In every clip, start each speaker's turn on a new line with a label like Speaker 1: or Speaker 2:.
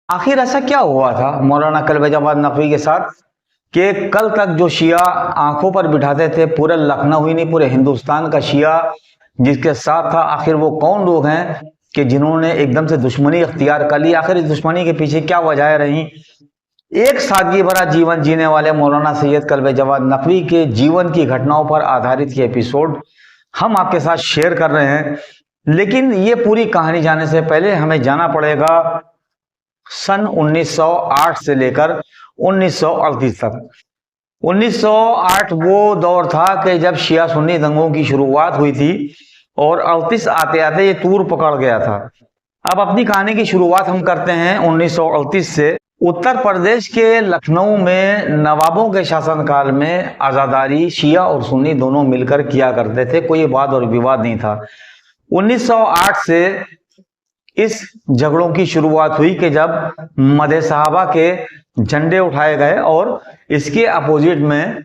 Speaker 1: आखिर ऐसा क्या हुआ था मौलाना कल्बे जवाद नकवी के साथ कि कल तक जो शिया आंखों पर बिठाते थे, पूरे लखनऊ ही नहीं पूरे हिंदुस्तान का शिया जिसके साथ था, आखिर वो कौन लोग हैं कि जिन्होंने एकदम से दुश्मनी अख्तियार कर ली? आखिर इस दुश्मनी के पीछे क्या वजह रही? एक सादगी भरा जीवन जीने वाले मौलाना सैयद कल्बे जवाद नकवी के जीवन की घटनाओं पर आधारित ये एपिसोड हम आपके साथ शेयर कर रहे हैं। लेकिन ये पूरी कहानी जानने से पहले हमें जाना पड़ेगा सन 1908 से लेकर 1938 तक। 1908 वो दौर था कि जब शिया सुन्नी दंगों की शुरुआत हुई थी और 38 आते आते ये तूर पकड़ गया था। अब अपनी कहानी की शुरुआत हम करते हैं 1938 से। उत्तर प्रदेश के लखनऊ में नवाबों के शासनकाल में आजादारी शिया और सुन्नी दोनों मिलकर किया करते थे, कोई वाद और विवाद नहीं था। 1908 से इस झगड़ों की शुरुआत हुई कि जब मदे साहबा के झंडे उठाए गए और इसके अपोजिट में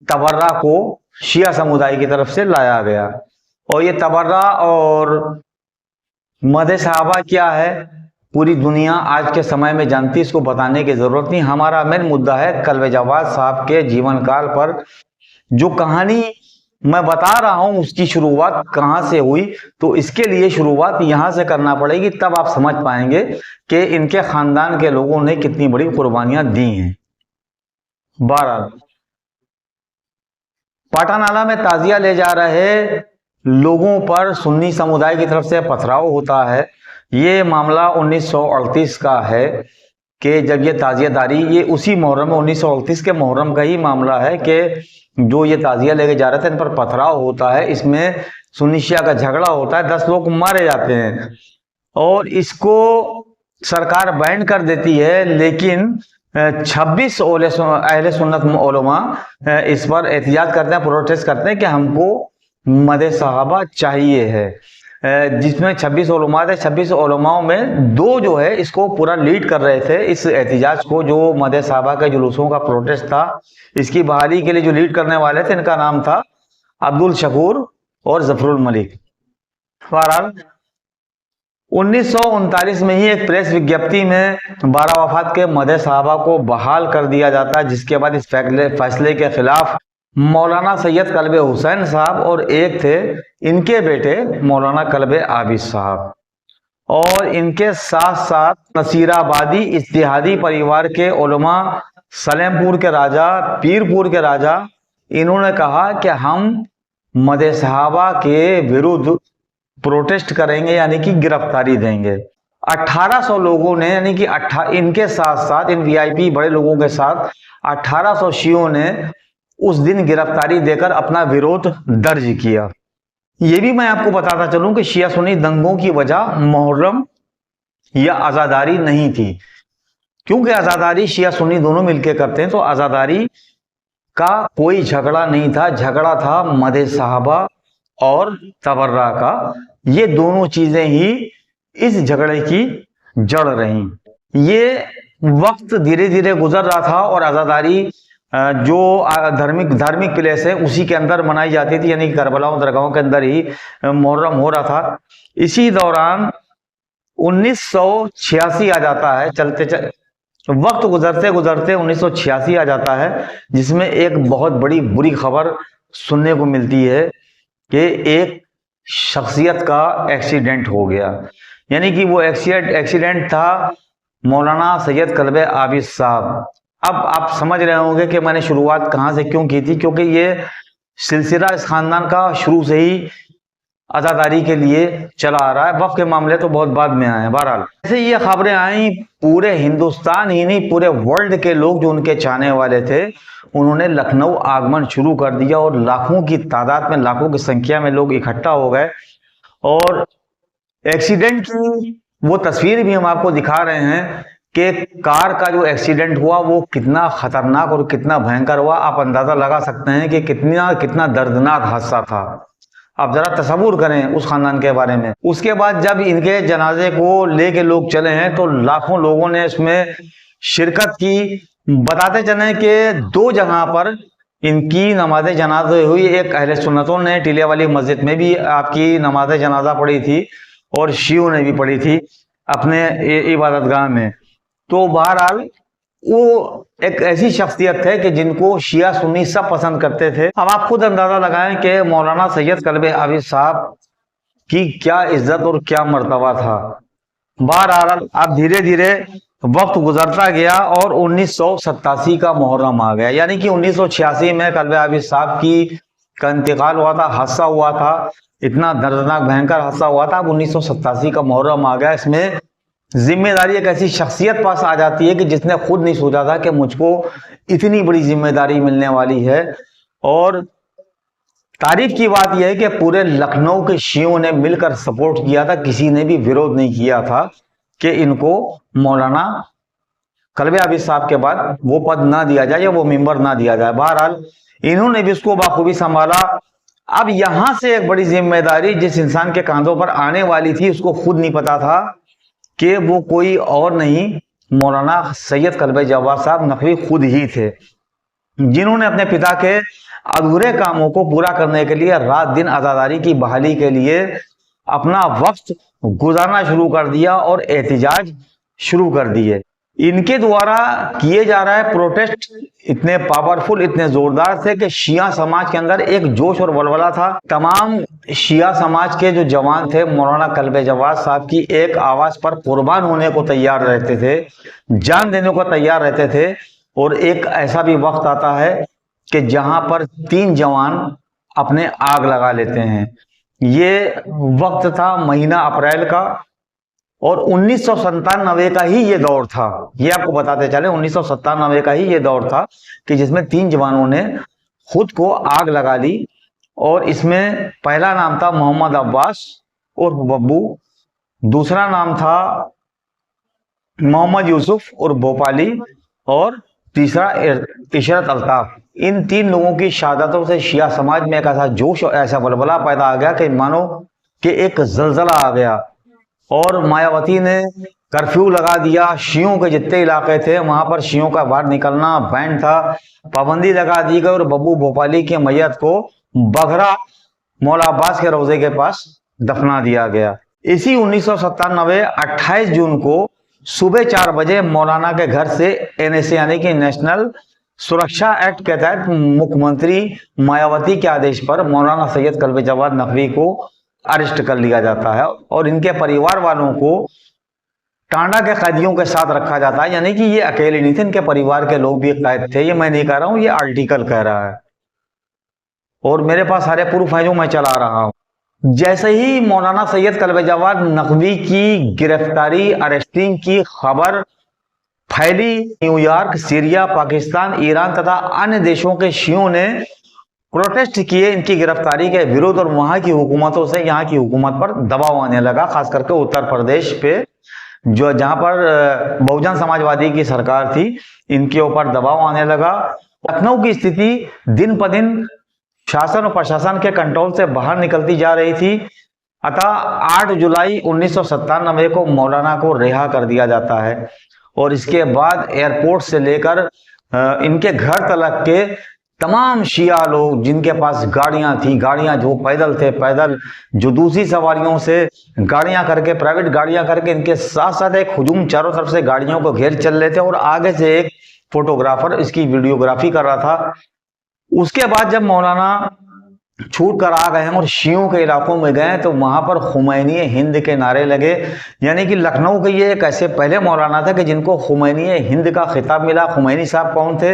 Speaker 1: तबर्रा को शिया समुदाय की तरफ से लाया गया। और ये तबर्रा और मदे साहबा क्या है पूरी दुनिया आज के समय में जानती, इसको बताने की जरूरत नहीं। हमारा मेन मुद्दा है कल्बे जवाद साहब के जीवन काल पर जो कहानी मैं बता रहा हूं उसकी शुरुआत कहां से हुई। तो इसके लिए शुरुआत यहां से करना पड़ेगी, तब आप समझ पाएंगे कि इनके खानदान के लोगों ने कितनी बड़ी कुर्बानियां दी हैं। बहरहाल पाटानाला में ताजिया ले जा रहे लोगों पर सुन्नी समुदाय की तरफ से पथराव होता है। ये मामला 1938 का है कि जब ये ताजियादारी, ये उसी मुहर्रम में 1938 के मुहर्रम का ही मामला है कि जो ये ताजिया लेके जा रहे थे इन पर पथराव होता है। इसमें सुन्नी शिया का झगड़ा होता है, 10 लोग मारे जाते हैं और इसको सरकार बैन कर देती है। लेकिन 26 अहले सुन्नत उलमा इस पर एहतिजाज करते हैं, प्रोटेस्ट करते हैं कि हमको मदे साहबा चाहिए है। जिसमें 26 उलमा थे, 26 उलमाओं में 2 जो है इसको पूरा लीड कर रहे थे इस एहतिजाज को, जो मदे साहबा के जुलूसों का प्रोटेस्ट था। इसकी बहाली के लिए जो लीड करने वाले थे इनका नाम था अब्दुल शकूर और जफरुल मलिक। बहरहाल 1939 में ही एक प्रेस विज्ञप्ति में बारावफात के मदे साहबा को बहाल कर दिया जाता है, जिसके बाद इस फैसले के खिलाफ मौलाना सैयद कल्बे हुसैन साहब और एक थे इनके बेटे मौलाना कल्बे आबिद साहब और इनके साथ साथ नसीराबादी इज्तिहादी परिवार के उलमा, सलेमपुर के राजा, पीरपुर के राजा, इन्होंने कहा कि हम मदे साहबा के विरुद्ध प्रोटेस्ट करेंगे, यानी कि गिरफ्तारी देंगे। 1800 लोगों ने, यानी कि इनके साथ साथ इन वीआईपी बड़े लोगों के साथ 1800 शियों ने उस दिन गिरफ्तारी देकर अपना विरोध दर्ज किया। यह भी मैं आपको बताता चलूं कि शिया सुन्नी दंगों की वजह मुहर्रम या आजादारी नहीं थी, क्योंकि आजादारी शिया सुन्नी दोनों मिलकर करते हैं, तो आजादारी का कोई झगड़ा नहीं था। झगड़ा था मदे साहबा और तबर्रा का। ये दोनों चीजें ही इस झगड़े की जड़ रही। ये वक्त धीरे धीरे गुजर रहा था और आजादारी जो धार्मिक प्लेस है उसी के अंदर मनाई जाती थी, यानी करबला और दरगाहों के अंदर ही मुहर्रम हो रहा था। इसी दौरान 1986 आ जाता है, वक्त गुजरते गुजरते 1986 आ जाता है, जिसमें एक बहुत बड़ी बुरी खबर सुनने को मिलती है कि एक शख्सियत का एक्सीडेंट हो गया। यानी कि वो एक्सीडेंट था मौलाना सैयद कल्बे आबिद साहब। अब आप समझ रहे होंगे कि मैंने शुरुआत कहां से क्यों की थी, क्योंकि ये सिलसिला इस खानदान का शुरू से ही आजादारी के लिए चला आ रहा है। वक्फ के मामले तो बहुत बाद में आए हैं। बहरहाल ऐसे ये खबरें आई, पूरे हिंदुस्तान ही नहीं पूरे वर्ल्ड के लोग जो उनके चाहने वाले थे उन्होंने लखनऊ आगमन शुरू कर दिया और लाखों की तादाद में, लाखों की संख्या में लोग इकट्ठा हो गए। और एक्सीडेंट की वो तस्वीर भी हम आपको दिखा रहे हैं कि कार का जो एक्सीडेंट हुआ वो कितना खतरनाक और कितना भयंकर हुआ। आप अंदाजा लगा सकते हैं कि कितना दर्दनाक हादसा था। आप जरा तसव्वुर करें उस खानदान के बारे में। उसके बाद जब इनके जनाजे को लेके लोग चले हैं तो लाखों लोगों ने इसमें शिरकत की। बताते चले कि 2 जगह पर इनकी नमाज जनाजा हुई। एक अहले सुन्नतों ने टीले वाली मस्जिद में भी आपकी नमाज जनाजा पढ़ी थी और शियों ने भी पढ़ी थी अपने इबादतगाह में। तो बहरहाल वो एक ऐसी शख्सियत है कि जिनको शिया सुन्नी सब पसंद करते थे। अब आप खुद अंदाजा लगाएं कि मौलाना सैयद कल्बे आबिद साहब की क्या इज्जत और क्या मर्तबा था। बहरहाल अब धीरे धीरे वक्त गुजरता गया और 1987 का मुहर्रम आ गया, यानी कि 1986 में कल्बे आबिद साहब का इंतकाल हुआ था, हादसा हुआ था, इतना दर्दनाक भयंकर हादसा हुआ था। अब 1987 का मुहर्रम आ गया। इसमें जिम्मेदारी एक ऐसी शख्सियत पास आ जाती है कि जिसने खुद नहीं सोचा था कि मुझको इतनी बड़ी जिम्मेदारी मिलने वाली है। और तारीफ की बात यह है कि पूरे लखनऊ के शियों ने मिलकर सपोर्ट किया था, किसी ने भी विरोध नहीं किया था कि इनको मौलाना कल्बे आबिद साहब के बाद वो पद ना दिया जाए या वो मिंबर ना दिया जाए। बहरहाल इन्होंने भी उसको बाखूबी संभाला। अब यहां से एक बड़ी जिम्मेदारी जिस इंसान के कांधों पर आने वाली थी उसको खुद नहीं पता था कि वो कोई और नहीं, मौलाना सैयद कल्बे जवाद साहब नकवी खुद ही थे, जिन्होंने अपने पिता के अधूरे कामों को पूरा करने के लिए रात दिन आजादारी की बहाली के लिए अपना वक्त गुजारना शुरू कर दिया और एहतिजाज शुरू कर दिए। इनके द्वारा किए जा रहा है प्रोटेस्ट इतने पावरफुल, इतने जोरदार थे कि शिया समाज के अंदर एक जोश और वलवला था। तमाम शिया समाज के जो जवान थे मौलाना कल्बे जवाद साहब की एक आवाज पर कुर्बान होने को तैयार रहते थे, जान देने को तैयार रहते थे। और एक ऐसा भी वक्त आता है कि जहां पर 3 जवान अपने आग लगा लेते हैं। ये वक्त था महीना अप्रैल का और 1997 का ही ये दौर था। ये आपको बताते चले 1997 का ही ये दौर था कि जिसमें 3 जवानों ने खुद को आग लगा ली। और इसमें पहला नाम था मोहम्मद अब्बास और बब्बू, दूसरा नाम था मोहम्मद यूसुफ और भोपाली और तीसरा इशरत अल्ताफ। इन 3 लोगों की शहादतों से शिया समाज में एक ऐसा जोश और ऐसा बलबला पैदा आ गया कि मानो कि एक जलजला आ गया। और मायावती ने कर्फ्यू लगा दिया। शियों के जितने इलाके थे वहां पर शियों का बाहर निकलना बैन था, पाबंदी लगा दी गई। और बब्बू भोपाली की मैयत को बघरा मौला अब्बास के रोजे के पास दफना दिया गया। इसी 1997 28 जून को सुबह 4 बजे मौलाना के घर से NSA यानी कि नेशनल सुरक्षा एक्ट के तहत मुख्यमंत्री मायावती के आदेश पर मौलाना सैयद कल्बे जवाद नकवी को अरेस्ट कर लिया जाता है और इनके परिवार वालों को टांडा के कैदियों के साथ रखा जाता है। यानी कि ये अकेले नहीं थे, इनके परिवार के लोग भी कैद थे। ये मैं नहीं कह रहा हूं, ये आर्टिकल कह रहा है और मेरे पास सारे प्रूफ हैं जो मैं चला रहा हूं। जैसे ही मौलाना सैयद कल्बे जवाद नकवी की गिरफ्तारी, अरेस्टिंग की खबर फैली, न्यूयॉर्क, सीरिया, पाकिस्तान, ईरान तथा अन्य देशों के शियों ने प्रोटेस्ट किए इनकी गिरफ्तारी के विरोध। और वहां की हुकूमतों से यहाँ की हुकूमत पर दबाव आने लगा, खास करके उत्तर प्रदेश पे जो जहां पर बहुजन समाजवादी की सरकार थी, इनके ऊपर दबाव आने लगा। लखनऊ की स्थिति दिन प दिन शासन और प्रशासन के कंट्रोल से बाहर निकलती जा रही थी। अतः 8 जुलाई 1997 को मौलाना को रिहा कर दिया जाता है और इसके बाद एयरपोर्ट से लेकर इनके घर तक के तमाम शिया लोग जिनके पास गाड़ियां थी, गाड़ियां जो पैदल थे पैदल, जो दूसरी सवारियों से गाड़ियां करके, प्राइवेट गाड़ियां करके, इनके साथ साथ एक हुजूम चारों तरफ से गाड़ियों को घेर चल रहे थे और आगे से एक फोटोग्राफर इसकी वीडियोग्राफी कर रहा था। उसके बाद जब मौलाना छूट कर आ गए हैं और शियों के इलाकों में गए तो वहां पर खुमैनी हिंद के नारे लगे। यानी कि लखनऊ के ये एक ऐसे पहले मौलाना थे कि जिनको खुमैनी हिंद का खिताब मिला। खुमैनी साहब कौन थे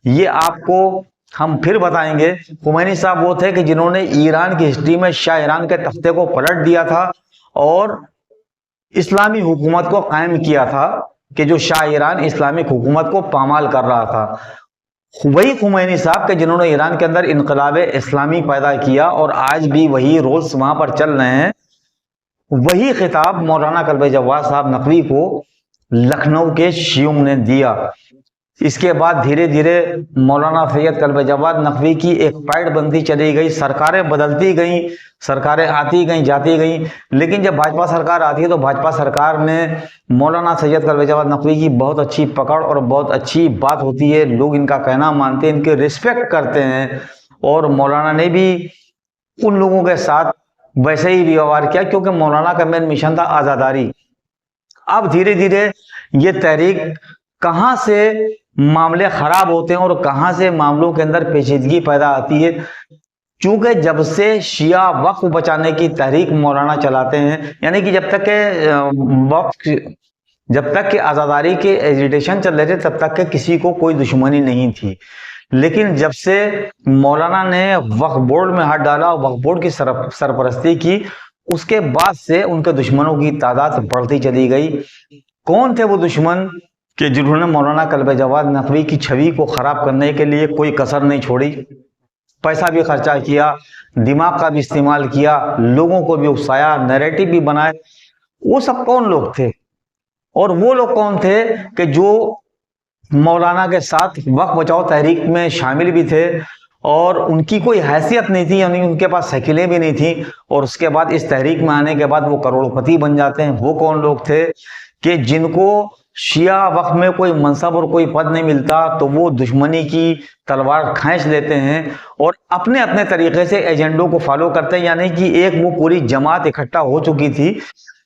Speaker 1: ये आपको हम फिर बताएंगे। खुमैनी साहब वो थे कि जिन्होंने ईरान की हिस्ट्री में शाह ईरान के तख्ते को पलट दिया था और इस्लामी हुकूमत को कायम किया था कि जो शाह ईरान इस्लामिक हुकूमत को पामाल कर रहा था। वही खुमैनी साहब के जिन्होंने ईरान के अंदर इनकलाब इस्लामी पैदा किया और आज भी वही रोल्स वहां पर चल रहे हैं। वही खिताब मौलाना कल्बे जवाद साहब नकवी को लखनऊ के शियों ने दिया। इसके बाद धीरे धीरे मौलाना सैयद कल्बे जवाद नकवी की एक पैड बनती चली गई। सरकारें बदलती गई, सरकारें आती गई जाती गई, लेकिन जब भाजपा सरकार आती है तो भाजपा सरकार में मौलाना सैयद कल्बे जवाद नकवी की बहुत अच्छी पकड़ और बहुत अच्छी बात होती है। लोग इनका कहना मानते हैं, इनके रिस्पेक्ट करते हैं और मौलाना ने भी उन लोगों के साथ वैसे ही व्यवहार किया क्योंकि मौलाना का मेन मिशन था आज़ादारी। अब धीरे धीरे ये तहरीक कहां से मामले खराब होते हैं और कहां से मामलों के अंदर पेचीदगी पैदा आती है। चूंकि जब से शिया वक्फ बचाने की तहरीक मौलाना चलाते हैं, यानी कि जब तक के आज़ादारी के एजिटेशन चल रहे थे तब तक के किसी को कोई दुश्मनी नहीं थी। लेकिन जब से मौलाना ने वक्फ बोर्ड में हाथ डाला और वक्फ बोर्ड की सरपरस्ती की, उसके बाद से उनके दुश्मनों की तादाद बढ़ती चली गई। कौन थे वो दुश्मन कि जिन्होंने मौलाना कल्ब जवाद नकवी की छवि को खराब करने के लिए कोई कसर नहीं छोड़ी, पैसा भी खर्चा किया, दिमाग का भी इस्तेमाल किया, लोगों को भी उकसाया, नैरेटिव भी बनाए। वो सब कौन लोग थे? और वो लोग कौन थे कि जो मौलाना के साथ वक्फ बचाओ तहरीक में शामिल भी थे और उनकी कोई हैसियत नहीं थी, यानी उनके पास साइकिलें भी नहीं थी, और उसके बाद इस तहरीक में आने के बाद वो करोड़पति बन जाते हैं। वो कौन लोग थे कि जिनको शिया वक्फ में कोई मनसब और कोई पद नहीं मिलता तो वो दुश्मनी की तलवार खींच लेते हैं और अपने अपने तरीके से एजेंडों को फॉलो करते हैं। यानी कि एक वो पूरी जमात इकट्ठा हो चुकी थी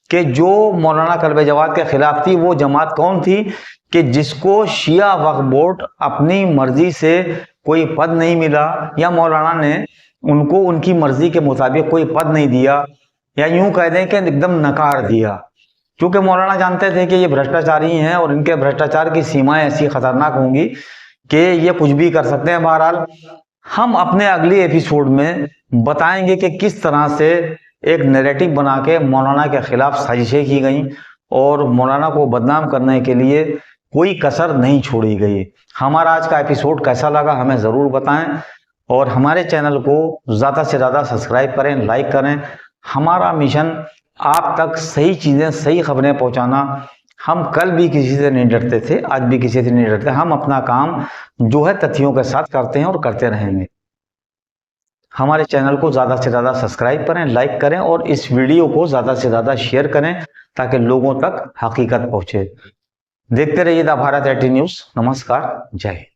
Speaker 1: कि जो मौलाना कल्ब जवाद के खिलाफ थी। वो जमात कौन थी कि जिसको शिया वक्फ बोर्ड अपनी मर्जी से कोई पद नहीं मिला, या मौलाना ने उनको उनकी मर्जी के मुताबिक कोई पद नहीं दिया, या यूं कह दें कि एकदम नकार दिया। क्योंकि मौलाना जानते थे कि ये भ्रष्टाचारी हैं और इनके भ्रष्टाचार की सीमाएं ऐसी खतरनाक होंगी कि ये कुछ भी कर सकते हैं। बहरहाल हम अपने अगले एपिसोड में बताएंगे कि किस तरह से एक नैरेटिव बना के मौलाना के खिलाफ साजिशें की गई और मौलाना को बदनाम करने के लिए कोई कसर नहीं छोड़ी गई। हमारा आज का एपिसोड कैसा लगा हमें ज़रूर बताएं और हमारे चैनल को ज़्यादा से ज़्यादा सब्सक्राइब करें, लाइक करें। हमारा मिशन आप तक सही चीज़ें, सही खबरें पहुंचाना। हम कल भी किसी से नहीं डरते थे, आज भी किसी से नहीं डरते। हम अपना काम जो है तथ्यों के साथ करते हैं और करते रहेंगे। हमारे चैनल को ज़्यादा से ज़्यादा सब्सक्राइब करें, लाइक करें और इस वीडियो को ज़्यादा से ज़्यादा शेयर करें ताकि लोगों तक हकीकत पहुंचे। देखते रहिए द भारत 18 न्यूज़। नमस्कार, जय हिंद।